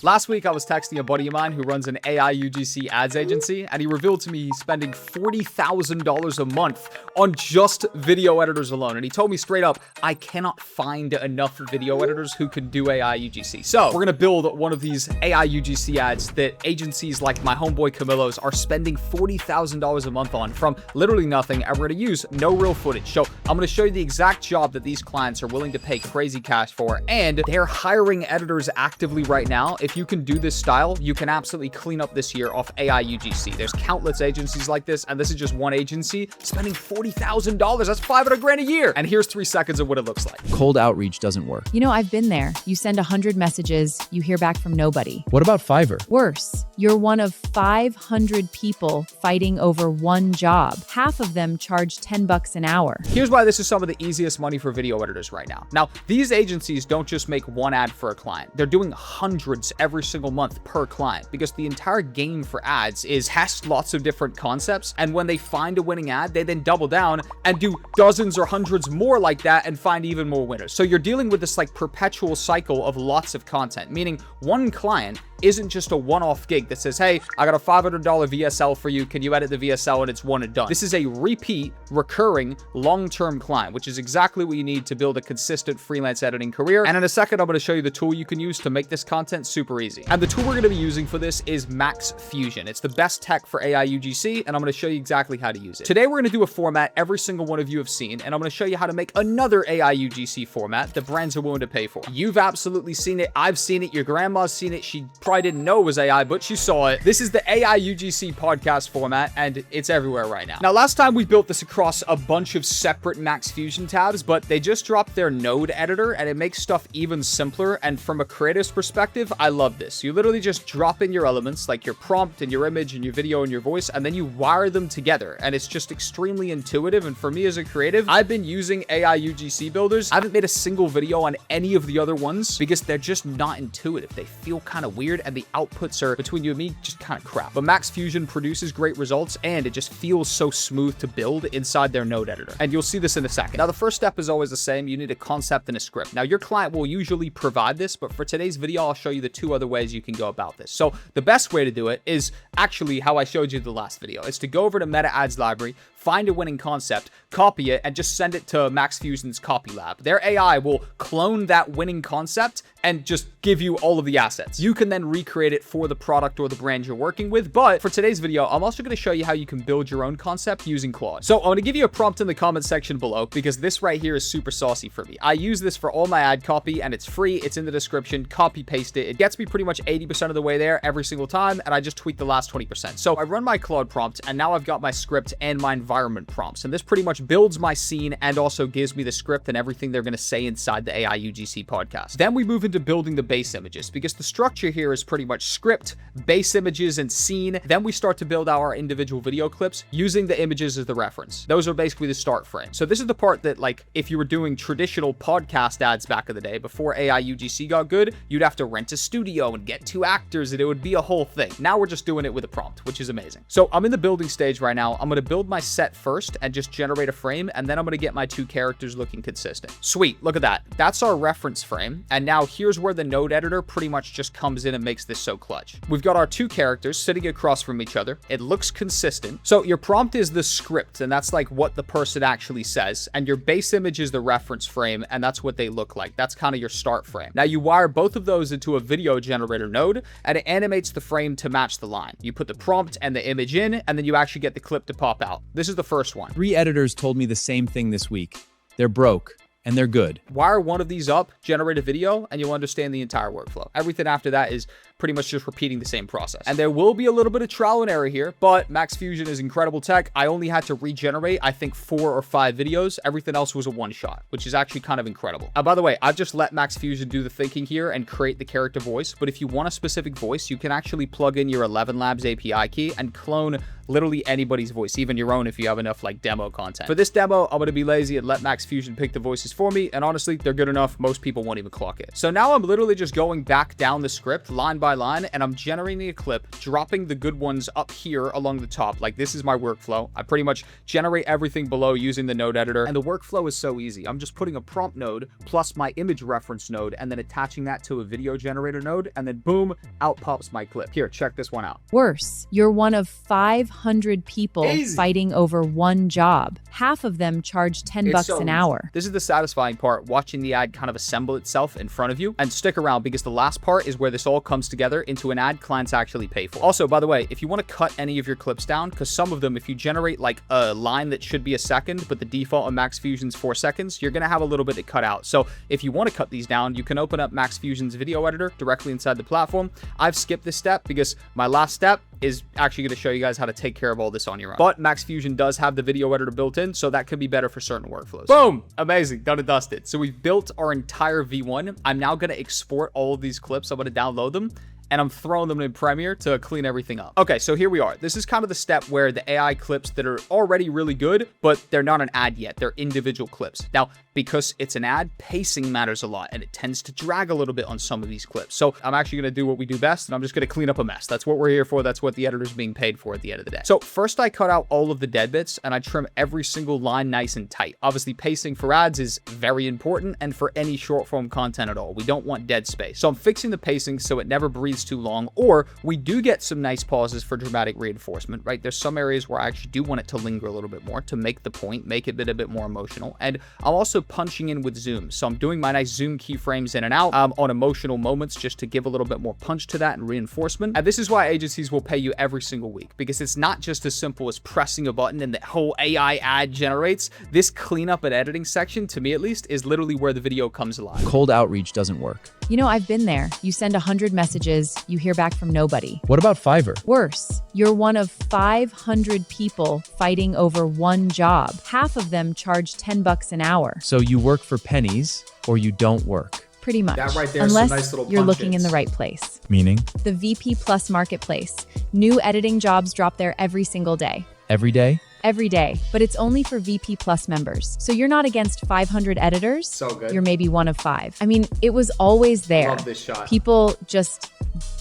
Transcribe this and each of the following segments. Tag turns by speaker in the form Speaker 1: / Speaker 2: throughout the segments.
Speaker 1: Last week, I was texting a buddy of mine who runs an AI UGC ads agency, and he revealed to me he's spending $40,000 a month on just video editors alone. And he told me straight up, I cannot find enough video editors who can do AI UGC. So we're gonna build one of these AI UGC ads that agencies like my homeboy Camillo's are spending $40,000 a month on from literally nothing, and we're gonna use no real footage. So I'm gonna show you the exact job that these clients are willing to pay crazy cash for, and they're hiring editors actively right now. If you can do this style, you can absolutely clean up this year off AI UGC. There's countless agencies like this, and this is just one agency spending $40,000. That's 500 grand a year. And here's 3 seconds of what it looks like.
Speaker 2: Cold outreach doesn't work.
Speaker 3: You know, I've been there. You send 100 messages, you hear back from nobody.
Speaker 2: What about Fiverr?
Speaker 3: Worse, you're one of 500 people fighting over one job. Half of them charge $10 an hour.
Speaker 1: Here's why this is some of the easiest money for video editors right now. Now, these agencies don't just make one ad for a client. They're doing hundreds every single month per client, because the entire game for ads is test lots of different concepts, and when they find a winning ad, they then double down and do dozens or hundreds more like that and find even more winners. So you're dealing with this like perpetual cycle of lots of content, meaning one client isn't just a one-off gig that says, hey, I got a $500 VSL for you. Can you edit the VSL? And it's one and done. This is a repeat, recurring, long-term client, which is exactly what you need to build a consistent freelance editing career. And in a second, I'm going to show you the tool you can use to make this content super easy. And the tool we're going to be using for this is Max Fusion. It's the best tech for AI UGC, and I'm going to show you exactly how to use it. Today, we're going to do a format every single one of you have seen, and I'm going to show you how to make another AI UGC format that brands are willing to pay for. You've absolutely seen it. I've seen it. Your grandma's seen it. She probably didn't know it was AI, but she saw it. This is the AI UGC podcast format, and it's everywhere right now. Now, last time we built this across a bunch of separate Max Fusion tabs, but they just dropped their node editor, and it makes stuff even simpler. And from a creative's perspective, I love this. You literally just drop in your elements, like your prompt and your image and your video and your voice, and then you wire them together. And it's just extremely intuitive. And for me as a creative, I've been using AI UGC builders. I haven't made a single video on any of the other ones because they're just not intuitive. They feel kind of weird, and the outputs are, between you and me, just kind of crap. But Max Fusion produces great results, and it just feels so smooth to build inside their node editor. And you'll see this in a second. Now, the first step is always the same. You need a concept and a script. Now, your client will usually provide this, but for today's video, I'll show you the 2 other ways you can go about this. So the best way to do it is actually how I showed you the last video. It's to go over to Meta Ads Library, find a winning concept, copy it, and just send it to Max Fusion's Copy Lab. Their AI will clone that winning concept and just give you all of the assets. You can then recreate it for the product or the brand you're working with. But for today's video, I'm also going to show you how you can build your own concept using Claude. So I'm going to give you a prompt in the comment section below, because this right here is super saucy for me. I use this for all my ad copy, and it's free. It's in the description. Copy paste it. It gets me pretty much 80% of the way there every single time, and I just tweak the last 20%. So I run my Claude prompt, and now I've got my script and my environment prompts. And this pretty much builds my scene and also gives me the script and everything they're going to say inside the AI UGC podcast. Then we move into building the base images, because the structure here is pretty much script, base images, and scene. Then we start to build our individual video clips using the images as the reference. Those are basically the start frame. So this is the part that, like, if you were doing traditional podcast ads back in the day, before AI UGC got good, you'd have to rent a studio and get 2 actors, and it would be a whole thing. Now we're just doing it with a prompt, which is amazing. So I'm in the building stage right now. I'm going to build my set first and just generate a frame, and then I'm going to get my 2 characters looking consistent. Sweet, look at that. That's our reference frame. And now here's where the node editor pretty much just comes in and makes this so clutch. We've got our 2 characters sitting across from each other. It looks consistent. So your prompt is the script, and that's like what the person actually says. And your base image is the reference frame, and that's what they look like. That's kind of your start frame. Now you wire both of those into a video generator node, and it animates the frame to match the line. You put the prompt and the image in, and then you actually get the clip to pop out. This is the first one.
Speaker 2: 3 editors told me the same thing this week. They're broke, and they're good.
Speaker 1: Wire one of these up, generate a video, and you'll understand the entire workflow. Everything after that is pretty much just repeating the same process. And there will be a little bit of trial and error here, but Max Fusion is incredible tech. I only had to regenerate, I think, 4 or 5 videos. Everything else was a one-shot, which is actually kind of incredible. By the way, I've just let Max Fusion do the thinking here and create the character voice. But if you want a specific voice, you can actually plug in your 11 Labs API key and clone literally anybody's voice, even your own if you have enough like demo content. For this demo, I'm going to be lazy and let Max Fusion pick the voices for me. And honestly, they're good enough. Most people won't even clock it. So now I'm literally just going back down the script line by by line, and I'm generating a clip, dropping the good ones up here along the top. Like, this is my workflow. I pretty much generate everything below using the node editor, and the workflow is so easy. I'm just putting a prompt node plus my image reference node and then attaching that to a video generator node, and then boom, out pops my clip. Here, check this one out.
Speaker 3: Worse, you're one of 500 people
Speaker 1: Easy.
Speaker 3: fighting over one job. Half of them charge $10
Speaker 1: so
Speaker 3: an
Speaker 1: easy.
Speaker 3: hour.
Speaker 1: This is the satisfying part, watching the ad kind of assemble itself in front of you. And stick around, because the last part is where this all comes together into an ad clients actually pay for. Also, by the way, if you want to cut any of your clips down, because some of them, if you generate like a line that should be a second, but the default on Max Fusion's 4 seconds, you're going to have a little bit to cut out. So if you want to cut these down, you can open up Max Fusion's video editor directly inside the platform. I've skipped this step because my last step is actually going to show you guys how to take care of all this on your own. But Max Fusion does have the video editor built in, so that could be better for certain workflows. Boom! Amazing. Done and dusted. So we've built our entire V1. I'm now going to export all of these clips. I'm going to download them, and I'm throwing them in Premiere to clean everything up. Okay, so here we are. This is kind of the step where the AI clips that are already really good, but they're not an ad yet. They're individual clips. Now, because it's an ad, pacing matters a lot, and it tends to drag a little bit on some of these clips. So I'm actually going to do what we do best, and I'm just going to clean up a mess. That's what we're here for. That's what the editor's being paid for at the end of the day. So first, I cut out all of the dead bits, and I trim every single line nice and tight. Obviously, pacing for ads is very important, and for any short form content at all. We don't want dead space. So I'm fixing the pacing so it never breathes too long, or we do get some nice pauses for dramatic reinforcement, right? There's some areas where I actually do want it to linger a little bit more to make the point, make it a bit more emotional. And I'm also punching in with zoom. So I'm doing my nice zoom keyframes in and out on emotional moments, just to give a little bit more punch to that and reinforcement. And this is why agencies will pay you every single week, because it's not just as simple as pressing a button and the whole AI ad generates. This cleanup and editing section, to me at least, is literally where the video comes alive.
Speaker 2: Cold outreach doesn't work.
Speaker 3: You know, I've been there. You send 100 messages, you hear back from nobody.
Speaker 2: What about Fiverr?
Speaker 3: Worse, you're one of 500 people fighting over one job. Half of them charge $10 an hour.
Speaker 2: So you work for pennies, or you don't work.
Speaker 3: Pretty much.
Speaker 1: That right there is some
Speaker 3: Unless
Speaker 1: nice little
Speaker 3: you're
Speaker 1: punch
Speaker 3: looking in
Speaker 1: hits.
Speaker 3: the right place.
Speaker 2: Meaning?
Speaker 3: The VP Plus Marketplace. New editing jobs drop there every single day.
Speaker 2: Every day?
Speaker 3: Every day, but it's only for VP Plus members. So you're not against 500 editors.
Speaker 1: So good.
Speaker 3: You're maybe one of 5. I mean, it was always there.
Speaker 1: Love this shot.
Speaker 3: People just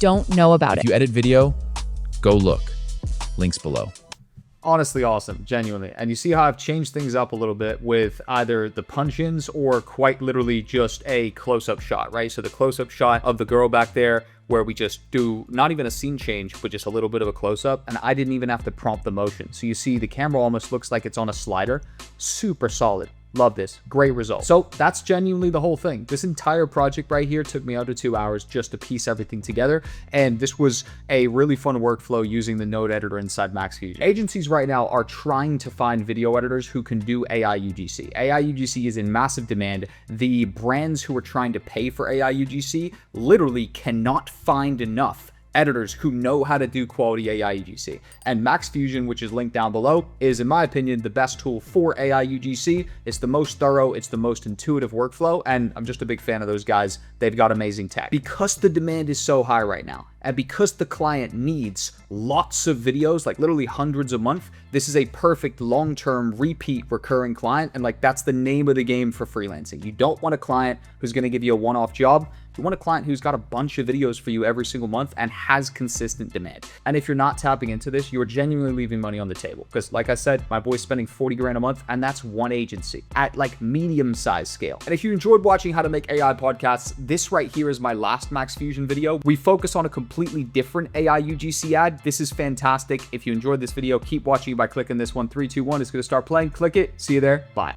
Speaker 3: don't know about
Speaker 2: If
Speaker 3: it.
Speaker 2: you edit video, go look. Links below.
Speaker 1: Honestly awesome, genuinely. And you see how I've changed things up a little bit with either the punch-ins or quite literally just a close-up shot, right? So the close-up shot of the girl back there, where we just do not even a scene change, but just a little bit of a close-up, and I didn't even have to prompt the motion. So you see the camera almost looks like it's on a slider. Super solid. Love this. Great result. So that's genuinely the whole thing. This entire project right here took me under 2 hours just to piece everything together. And this was a really fun workflow using the node editor inside Max Fusion. Agencies right now are trying to find video editors who can do AI UGC. AI UGC is in massive demand. The brands who are trying to pay for AI UGC literally cannot find enough editors who know how to do quality AI UGC. And Max Fusion, which is linked down below, is, in my opinion, the best tool for AI UGC. It's the most thorough, it's the most intuitive workflow, and I'm just a big fan of those guys. They've got amazing tech. Because the demand is so high right now, and because the client needs lots of videos, like literally hundreds a month, this is a perfect long-term repeat recurring client. And like, that's the name of the game for freelancing. You don't want a client who's going to give you a one-off job. You want a client who's got a bunch of videos for you every single month and has consistent demand. And if you're not tapping into this, you are genuinely leaving money on the table. Because like I said, my boy's spending 40 grand a month, and that's one agency at like medium-sized scale. And if you enjoyed watching how to make AI podcasts, this right here is my last Max Fusion video. We focus on a completely different AI UGC ad. This is fantastic. If you enjoyed this video, keep watching by clicking this one. 3, 2, 1, it's going to start playing. Click it. See you there. Bye.